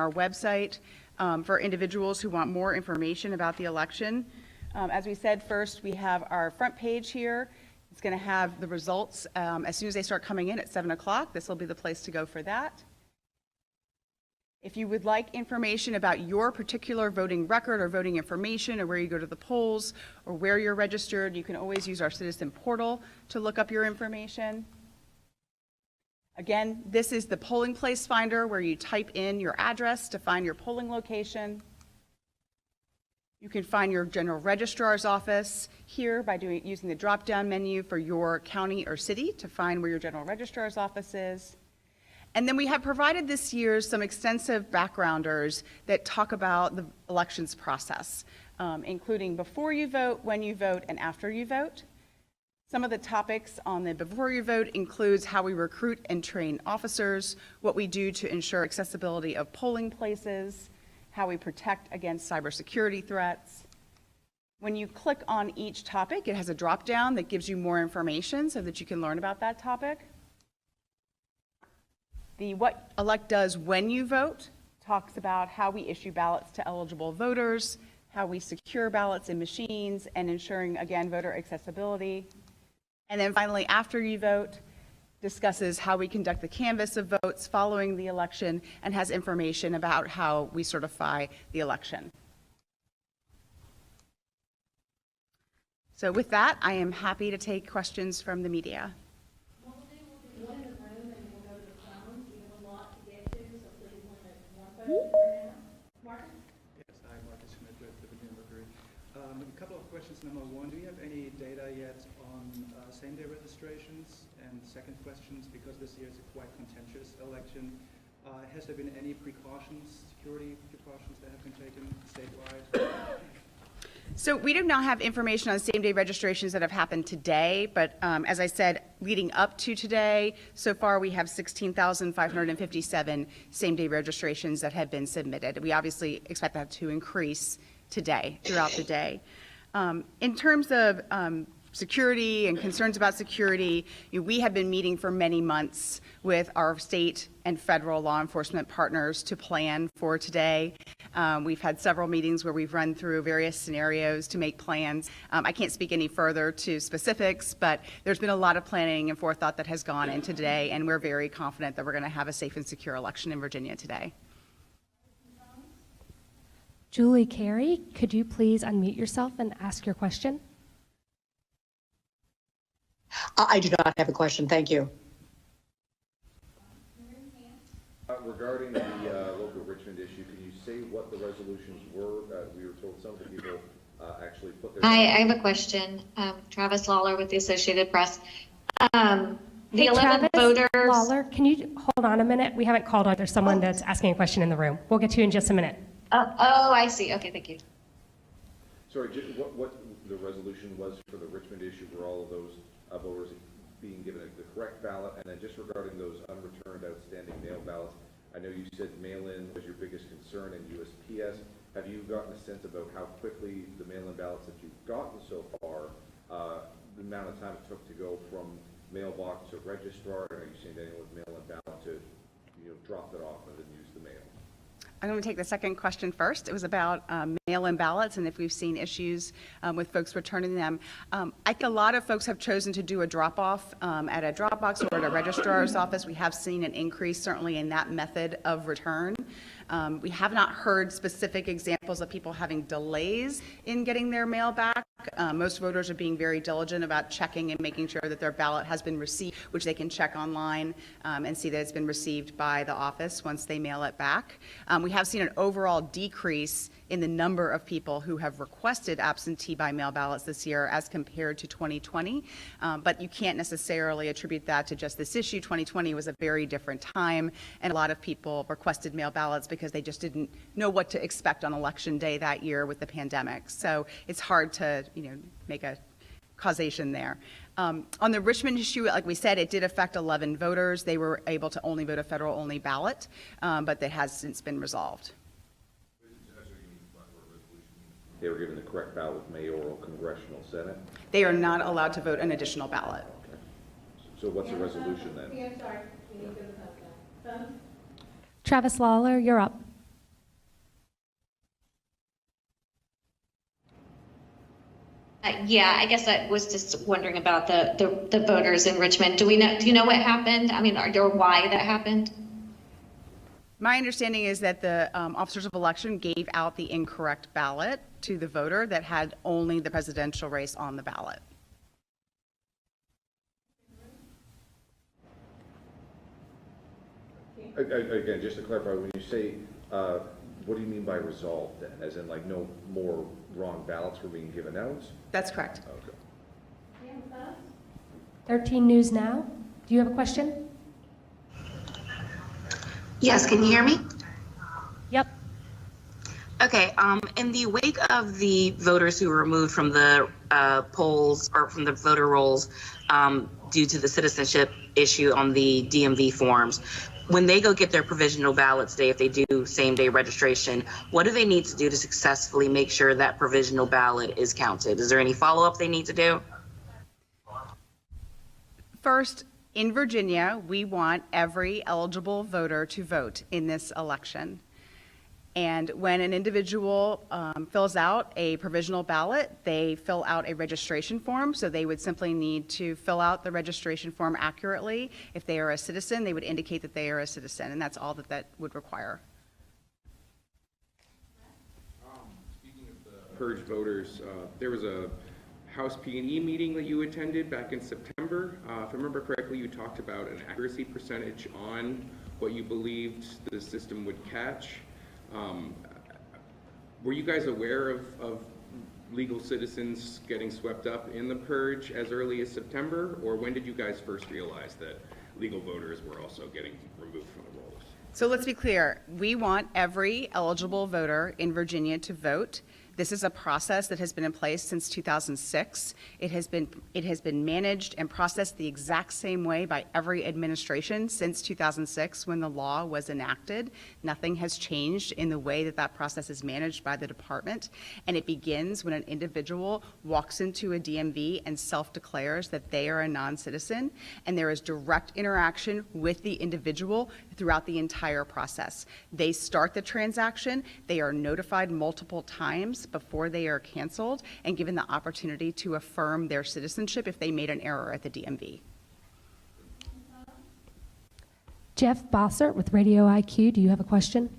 our website for individuals who want more information about the election. As we said, first we have our front page here. It's going to have the results as soon as they start coming in at 7 o'clock. This will be the place to go for that. If you would like information about your particular voting record or voting information, or where you go to the polls, or where you're registered, you can always use our citizen portal to look up your information. Again, this is the polling place finder, where you type in your address to find your polling location. You can find your general registrar's office here by using the drop-down menu for your county or city to find where your general registrar's office is. And then we have provided this year some extensive backgrounders that talk about the elections process, including before you vote, when you vote, and after you vote. Some of the topics on the before you vote includes how we recruit and train officers, what we do to ensure accessibility of polling places, how we protect against cybersecurity threats. When you click on each topic, it has a drop-down that gives you more information so that you can learn about that topic. The What Elect does when you vote talks about how we issue ballots to eligible voters, how we secure ballots in machines, and ensuring, again, voter accessibility. And then finally, after you vote, discusses how we conduct the canvass of votes following the election and has information about how we certify the election. So with that, I am happy to take questions from the media. Yes, hi, Marcus Schmidt with the Virginia Mercury. A couple of questions. Number one, do you have any data yet on same-day registrations? And second question, because this year is a quite contentious election, has there been any precautions, security precautions that have been taken statewide? So we do not have information on same-day registrations that have happened today, but as I said, leading up to today, so far we have 16,557 same-day registrations that have been submitted. We obviously expect that to increase today, throughout the day. In terms of security and concerns about security, we have been meeting for many months with our state and federal law enforcement partners to plan for today. We've had several meetings where we've run through various scenarios to make plans. I can't speak any further to specifics, but there's been a lot of planning and forethought that has gone into today, and we're very confident that we're going to have a safe and secure election in Virginia today. Julie Carey, could you please unmute yourself and ask your question? I do not have a question. Thank you. Regarding the local Richmond issue, can you say what the resolutions were? We were told some of the people actually put their... Hi, I have a question. Travis Lawler with the Associated Press. The Hey, 11 Travis voters... Lawler, can you hold on a minute? We haven't called on. There's someone that's asking a question in the room. We'll get to you in just a minute. Oh, I see. Okay, thank you. Sorry, what the resolution was for the Richmond issue, were all of those voters being given the correct ballot? And then just regarding those unreturned outstanding mail ballots, I know you said mail-in was your biggest concern in USPS. Have you gotten a sense about how quickly the mail-in ballots that you've gotten so far, the amount of time it took to go from mailbox to registrar? Are you seeing anyone with mail-in ballot to drop it off and then use the mail? I'm going to take the second question first. It was about mail-in ballots and if we've seen issues with folks returning them. I think a lot of folks have chosen to do a drop-off at a drop box or at a registrar's office. We have seen an increase certainly in that method of return. We have not heard specific examples of people having delays in getting their mail back. Most voters are being very diligent about checking and making sure that their ballot has been received, which they can check online and see that it's been received by the office once they mail it back. We have seen an overall decrease in the number of people who have requested absentee by mail ballots this year as compared to 2020, but you can't necessarily attribute that to just this issue. 2020 was a very different time, and a lot of people requested mail ballots because they just didn't know what to expect on election day that year with the pandemic. So it's hard to make a causation there. On the Richmond issue, like we said, it did affect 11 voters. They were able to only vote a federal-only ballot, but that has since been resolved. They were given the correct ballot with mayoral, congressional, Senate? They are not allowed to vote an additional ballot. Okay. So what's the resolution then? Travis Lawler, you're up. Yeah, I guess I was just wondering about the voters in Richmond. Do you know what happened? I mean, or why that happened? My understanding is that the officers of election gave out the incorrect ballot to the voter that had only the presidential race on the ballot. Again, just to clarify, when you say, what do you mean by resolved then? As in like no more wrong ballots were being given out? That's correct. Okay. 13 News Now, do you have a question? Yes, can you hear me? Yep. Okay, in the wake of the voters who were removed from the polls or from the voter rolls due to the citizenship issue on the DMV forms, when they go get their provisional ballots today, if they do same-day registration, what do they need to do to successfully make sure that provisional ballot is counted? Is there any follow-up they need to do? First, in Virginia, we want every eligible voter to vote in this election. And when an individual fills out a provisional ballot, they fill out a registration form. So they would simply need to fill out the registration form accurately. If they are a citizen, they would indicate that they are a citizen, and that's all that that would require. Speaking of the purge voters, there was a House P&E meeting that you attended back in September. If I remember correctly, you talked about an accuracy percentage on what you believed the system would catch. Were you guys aware of legal citizens getting swept up in the purge as early as September, or when did you guys first realize that legal voters were also getting removed from the rolls? So let's be clear. We want every eligible voter in Virginia to vote. This is a process that has been in place since 2006. It has been managed and processed the exact same way by every administration since 2006 when the law was enacted. Nothing has changed in the way that that process is managed by the department. And it begins when an individual walks into a DMV and self-declares that they are a non-citizen, and there is direct interaction with the individual throughout the entire process. They start the transaction, they are notified multiple times before they are canceled and given the opportunity to affirm their citizenship if they made an error at the DMV. Jeff Bossert with Radio IQ, do you have a question?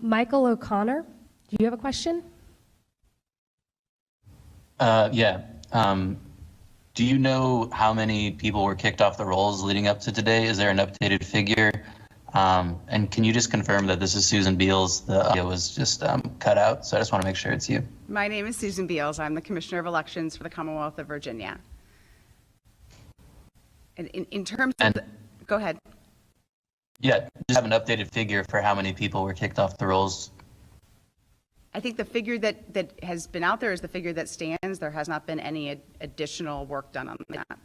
Michael O'Connor, do you have a question? Yeah. Do you know how many people were kicked off the rolls leading up to today? Is there an updated figure? And can you just confirm that this is Susan Beals? The audio was just cut out, so I just want to make sure it's you. My name is Susan Beals. I'm the Commissioner of Elections for the Commonwealth of Virginia. And in terms of, go ahead. Yeah, just have an updated figure for how many people were kicked off the rolls. I think the figure that has been out there is the figure that stands. There has not been any additional work done on that.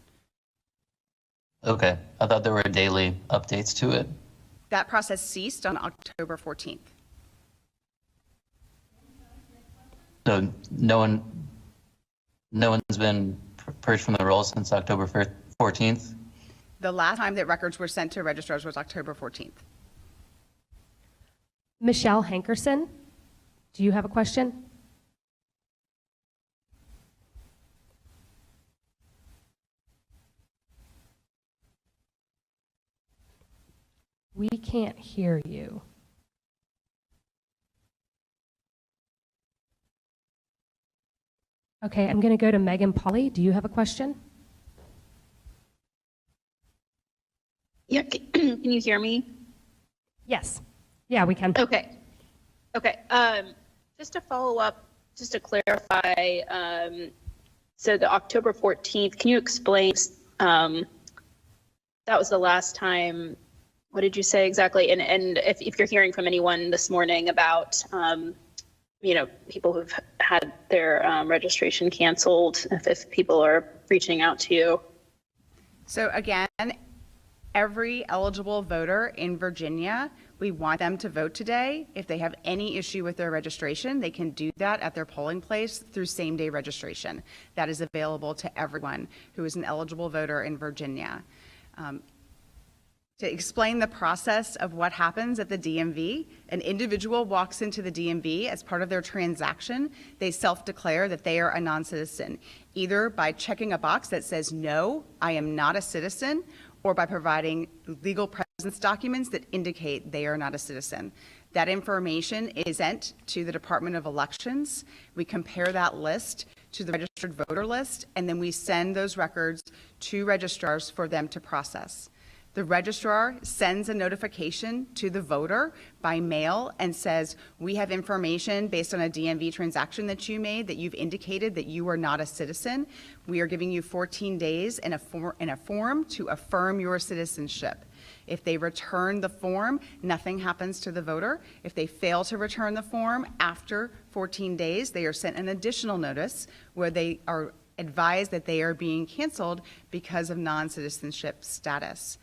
Okay, I thought there were daily updates to it. That process ceased on October 14th. So no one's been purged from the rolls since October 14th? The last time that records were sent to registrars was October 14th. Michelle Hankerson, do you have a question? We can't hear you. Okay, I'm going to go to Megan Polly. Do you have a question? Yeah, can you hear me? Yes. Yeah, we can. Okay. Okay. Just to follow up, just to clarify, so the October 14th, can you explain, that was the last time, what did you say exactly? And if you're hearing from anyone this morning about, people who've had their registration canceled, if people are reaching out to you. So again, Every eligible voter in Virginia, we want them to vote today. If they have any issue with their registration, they can do that at their polling place through same-day registration. That is available to everyone who is an eligible voter in Virginia. To explain the process of what happens at the DMV, an individual walks into the DMV as part of their transaction. They self-declare that they are a non-citizen, either by checking a box that says, no, I am not a citizen, or by providing legal presence documents that indicate they are not a citizen. That information is sent to the Department of Elections. We compare that list to the registered voter list, and then we send those records to registrars for them to process. The registrar sends a notification to the voter by mail and says, we have information based on a DMV transaction that you made that you've indicated that you are not a citizen. We are giving you 14 days in a form to affirm your citizenship. If they return the form, nothing happens to the voter. If they fail to return the form after 14 days, they are sent an additional notice where they are advised that they are being canceled because of non-citizenship status.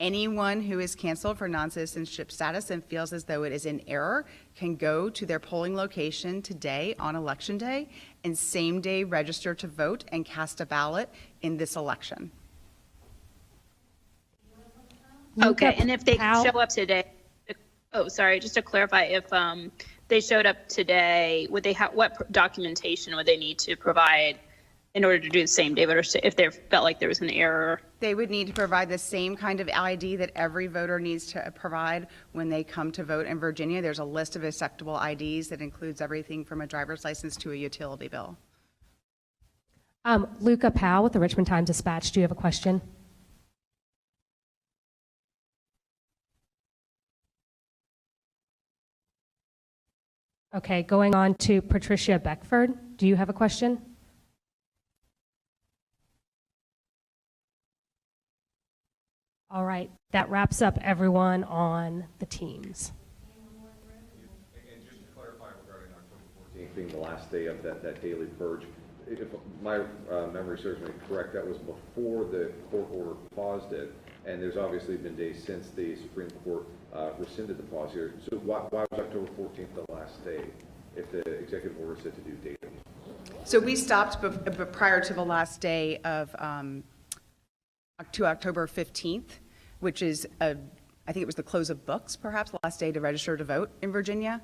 Anyone who is canceled for non-citizenship status and feels as though it is in error can go to their polling location today on Election Day and same day register to vote and cast a ballot in this election. Okay, and if they Al? show up today, oh, sorry, just to clarify, if they showed up today, would they have, what documentation would they need to provide in order to do the same day voter, if they felt like there was an error? They would need to provide the same kind of ID that every voter needs to provide when they come to vote in Virginia. There's a list of acceptable IDs that includes everything from a driver's license to a utility bill. Luca Powell with the Richmond Times-Dispatch, do you have a question? Okay, going on to Patricia Beckford, do you have a question? All right, that wraps up everyone on the teams. And just to clarify regarding October 14th being the last day of that daily purge, if my memory serves me correct, that was before the court order paused it, and there's obviously been days since the Supreme Court rescinded the pause here. So why was October 14th the last day if the executive order said to do daily? So we stopped prior to the last day of to October 15th, which is, I think it was the close of books, perhaps, the last day to register to vote in Virginia.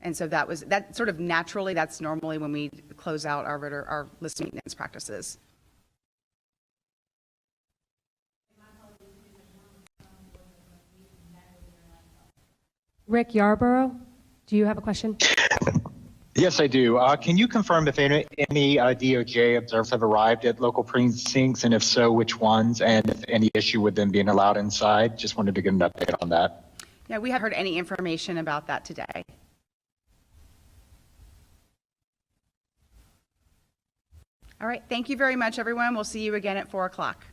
And so that sort of naturally, that's normally when we close out our list maintenance practices. Rick Yarborough, do you have a question? Yes, I do. Can you confirm if any DOJ observers have arrived at local precincts, and if so, which ones, and if any issue with them being allowed inside? Just wanted to get an update on that. Yeah, we haven't heard any information about that today. All right, thank you very much, everyone. We'll see you again at 4 o'clock.